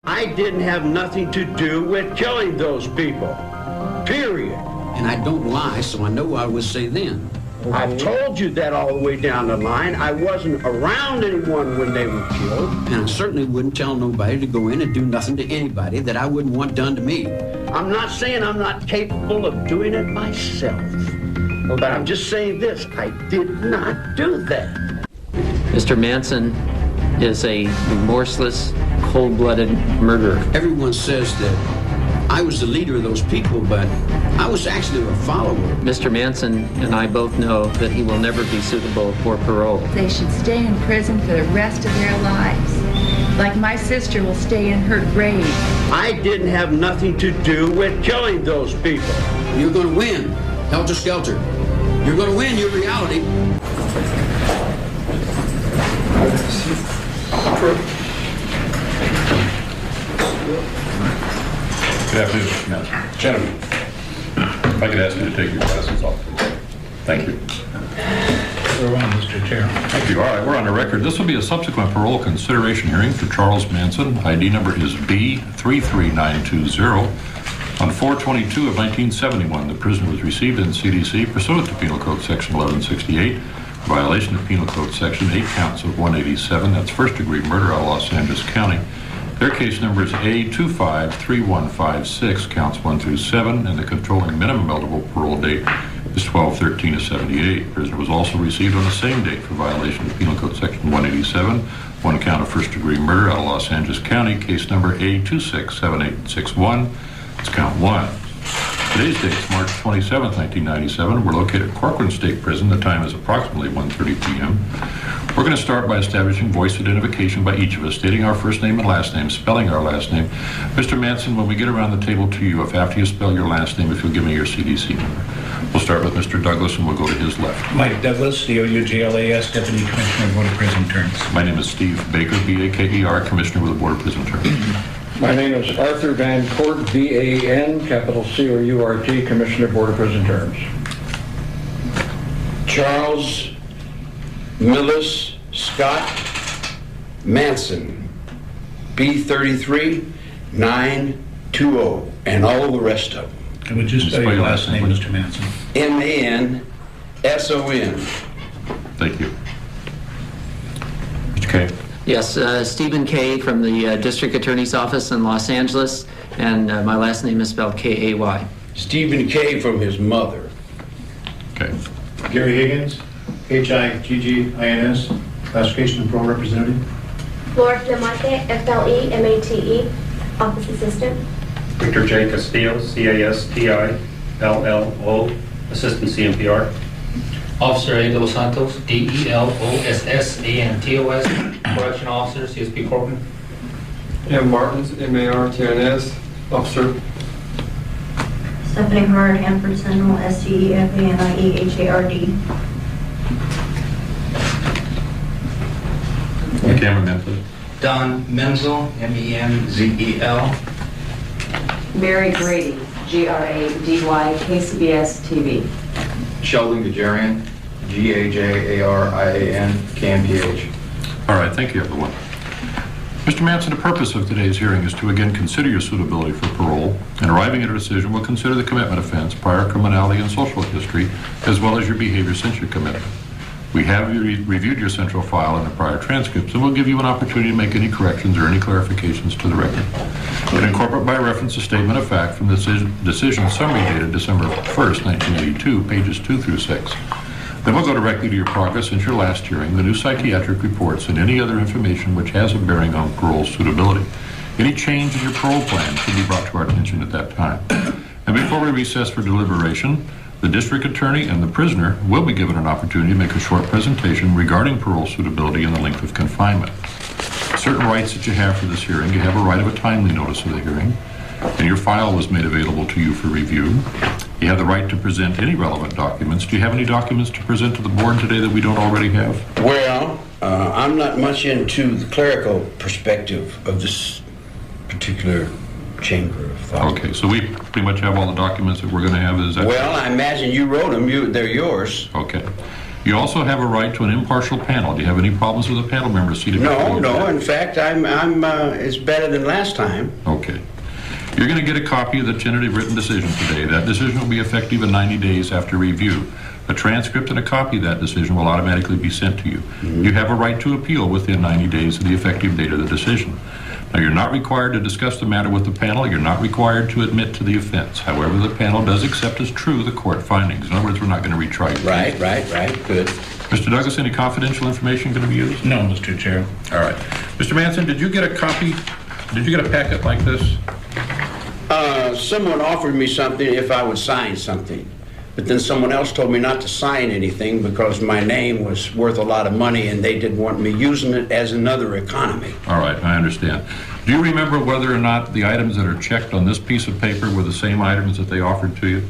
I didn't have nothing to do with killing those people. Period. And I don't lie, so I know what I would say then. I've told you that all the way down the line. I wasn't around anyone when they were killed. And I certainly wouldn't tell nobody to go in and do nothing to anybody that I wouldn't want done to me. I'm not saying I'm not capable of doing it myself. But I'm just saying this, I did not do that. Mr. Manson is a remorseless, cold-blooded murderer. Everyone says that I was the leader of those people, but I was actually a follower. Mr. Manson and I both know that he will never be suitable for parole. They should stay in prison for the rest of their lives, like my sister will stay in her grave. I didn't have nothing to do with killing those people. You're going to win, helter skelter. You're going to win your reality. Good afternoon, Mr. Manson. Gentlemen, if I could ask you to take your glasses off, please. Thank you. We're on, Mr. Chair. Thank you. All right, we're on the record. This will be a subsequent parole consideration hearing for Charles Manson. ID number is B33920. On 4/22 of 1971, the prisoner was received in CDC pursuant to Penal Code Section 1168, violation of Penal Code Section 8 counts of 187. That's first-degree murder out of Los Angeles County. Their case number is A253156, counts 1 through 7, and the controlling minimum eligible parole date is 12/13/78. Prisoner was also received on the same date for violation of Penal Code Section 187, one count of first-degree murder out of Los Angeles County, case number A267861. It's count 1. Today's date is March 27th, 1997. We're located at Corcoran State Prison. The time is approximately 1:30 p.m. We're going to start by establishing voice identification by each of us, stating our first name and last name, spelling our last name. Mr. Manson, when we get around the table to you, if after you spell your last name, if you'll give me your CDC number. We'll start with Mr. Douglas, and we'll go to his left. Mike Douglas, DOUGLAS, Deputy Commissioner of Board of Prison Terms. My name is Steve Baker, BAKER, Commissioner with the Board of Prison Terms. My name is Arthur Van Court, VAN, capital COURT, Commissioner, Board of Prison Terms. Charles Millis Scott Manson, B33920, and all the rest of them. Can we just spell your last name, Mr. Manson? MANSON. Thank you. Mr. Kay. Yes, Stephen Kay from the District Attorney's Office in Los Angeles, and my last name is spelled K-A-Y. Stephen Kay from his mother. Okay. Gary Higgins, HIGGINS, Classification and Parole Representative. Laura Flemate, FLEMATE, Office Assistant. Victor J. Castillo, CASTILLO, Assistant CMPR. Officer A. Dos Santos, DELOSSANTOS, Correction Officer, CSP Corcoran. M. Martins, MARTINS, Officer. Stephanie Hard, Hanford Sentinel, STEFANIEHARD. The cameraman, please. Don Menzel, MENZEL. Mary Grady, GRADY, KCBS TV. Sheldon Gajarian, GAJARIAN, KMPH. All right, thank you, everyone. Mr. Manson, the purpose of today's hearing is to again consider your suitability for parole, and arriving at a decision will consider the commitment offense, prior criminality and social history, as well as your behavior since your commitment. We have reviewed your central file and the prior transcripts, and we'll give you an opportunity to make any corrections or any clarifications to the record. And incorporate by reference a statement of fact from the decision summary dated December 1st, 1982, pages 2 through 6. Then we'll go directly to your progress since your last hearing, the new psychiatric reports, and any other information which has a bearing on parole suitability. Any change in your parole plan should be brought to our attention at that time. And before we recess for deliberation, the district attorney and the prisoner will be given an opportunity to make a short presentation regarding parole suitability and the length of confinement. Certain rights that you have for this hearing: you have a right of a timely notice of the hearing, and your file was made available to you for review. You have the right to present any relevant documents. Do you have any documents to present to the board today that we don't already have? Well, I'm not much into the clerical perspective of this particular chamber of thought. Okay, so we pretty much have all the documents that we're going to have. Is that well, I imagine you wrote them. They're yours. Okay. You also have a right to an impartial panel. Do you have any problems with a panel member seated? No. In fact, it's better than last time. Okay. You're going to get a copy of the tentative written decision today. That decision will be effective in 90 days after review. A transcript and a copy of that decision will automatically be sent to you. You have a right to appeal within 90 days of the effective date of the decision. Now, you're not required to discuss the matter with the panel. You're not required to admit to the offense. However, the panel does accept as true the court findings. In other words, we're not going to retry you. Right. Good. Mr. Douglas, any confidential information going to be used? No, Mr. Chair. All right. Mr. Manson, did you get a copy? Did you get a packet like this? Someone offered me something if I would sign something. But then someone else told me not to sign anything because my name was worth a lot of money and they didn't want me using it as another economy. All right, I understand. Do you remember whether or not the items that are checked on this piece of paper were the same items that they offered to you?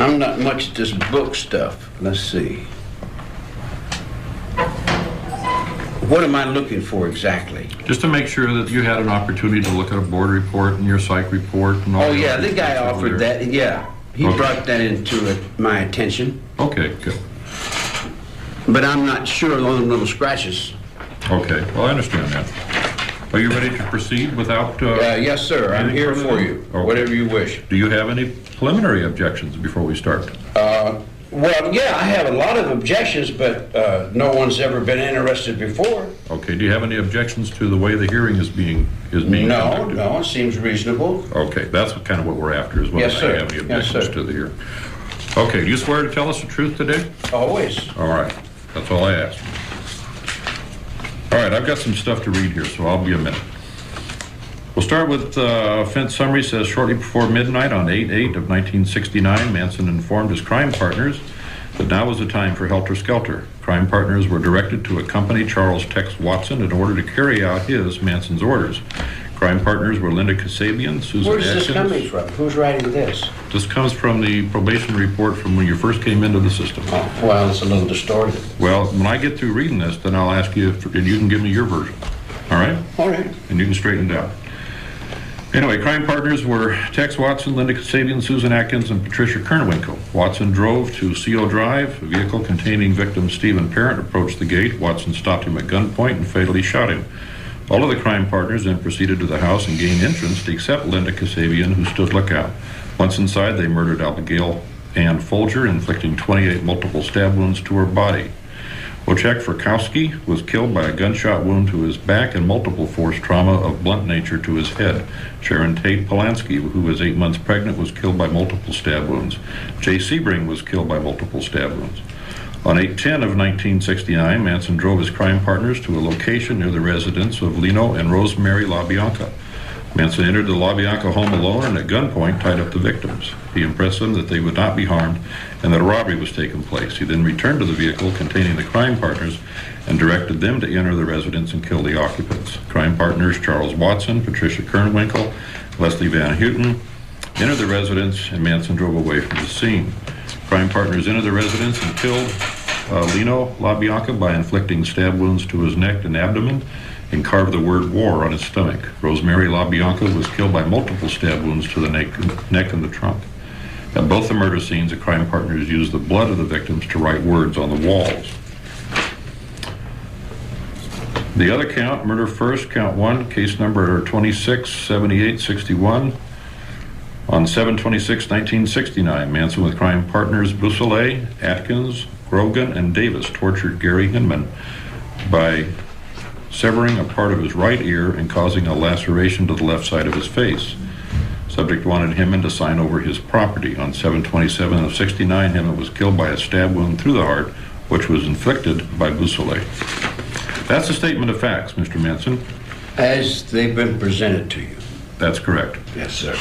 I'm not much at this book stuff. Let's see. What am I looking for exactly? Just to make sure that you had an opportunity to look at a board report and your psych report and all. Oh yeah, the guy offered that. Yeah, he brought that into my attention. Okay, good. But I'm not sure on the little scratches. Okay, well I understand that. Are you ready to proceed without? Yes, sir. I'm here for you. Okay. Whatever you wish. Do you have any preliminary objections before we start? Well, yeah, I have a lot of objections, but no one's ever been interested before. Okay. Do you have any objections to the way the hearing is being conducted? No, it seems reasonable. Okay, that's kind of what we're after as well. Yes, sir. Do you have any objections to the hearing? Okay. Do you swear to tell us the truth today? Always. All right. That's all I asked. All right. I've got some stuff to read here, so I'll be a minute. We'll start with offense summary. Says shortly before midnight on 8/8 of 1969, Manson informed his crime partners that now was the time for helter-skelter. Crime partners were directed to accompany Charles Tex Watson in order to carry out Manson's orders. Crime partners were Linda Kasabian, Susan Where's Atkins. this coming from? Who's writing this? This comes from the probation report from when you first came into the system. Oh, well, it's a little distorted. Well, when I get through reading this, then I'll ask you and you can give me your version. All right? All right. And you can straighten it out. Anyway, crime partners were Tex Watson, Linda Kasabian, Susan Atkins, and Patricia Kernwinkle. Watson drove to CO Drive. A vehicle containing victim Stephen Parent approached the gate. Watson stopped him at gunpoint and fatally shot him. All of the crime partners then proceeded to the house and gained entrance except Linda Kasabian, who stood lookout. Once inside, they murdered Abigail Ann Folger, inflicting 28 multiple stab wounds to her body. Wojciech Frykowski was killed by a gunshot wound to his back and multiple force trauma of blunt nature to his head. Sharon Tate Polanski, who was 8 months pregnant, was killed by multiple stab wounds. Jay Sebring was killed by multiple stab wounds. On 8/10 of 1969, Manson drove his crime partners to a location near the residence of Lino and Rosemary LaBianca. Manson entered the LaBianca home alone and at gunpoint tied up the victims. He impressed them that they would not be harmed and that a robbery was taking place. He then returned to the vehicle containing the crime partners and directed them to enter the residence and kill the occupants. Crime partners Charles Watson, Patricia Kernwinkle, Leslie Van Houten entered the residence and Manson drove away from the scene. Crime partners entered the residence and killed Lino LaBianca by inflicting stab wounds to his neck and abdomen and carved the word war on his stomach. Rosemary LaBianca was killed by multiple stab wounds to the neck and the trunk. At both the murder scenes, the crime partners used the blood of the victims to write words on the walls. The other count, murder first, count 1, case number 267861. On 7/26/1969, Manson with crime partners Bussolay, Atkins, Grogan, and Davis tortured Gary Hinman by severing a part of his right ear and causing a laceration to the left side of his face. Subject wanted Hinman to sign over his property. On 7/27/69, Hinman was killed by a stab wound through the heart, which was inflicted by Bussolay. That's a statement of facts, Mr. Manson. As they've been presented to you. That's correct. Yes, sir.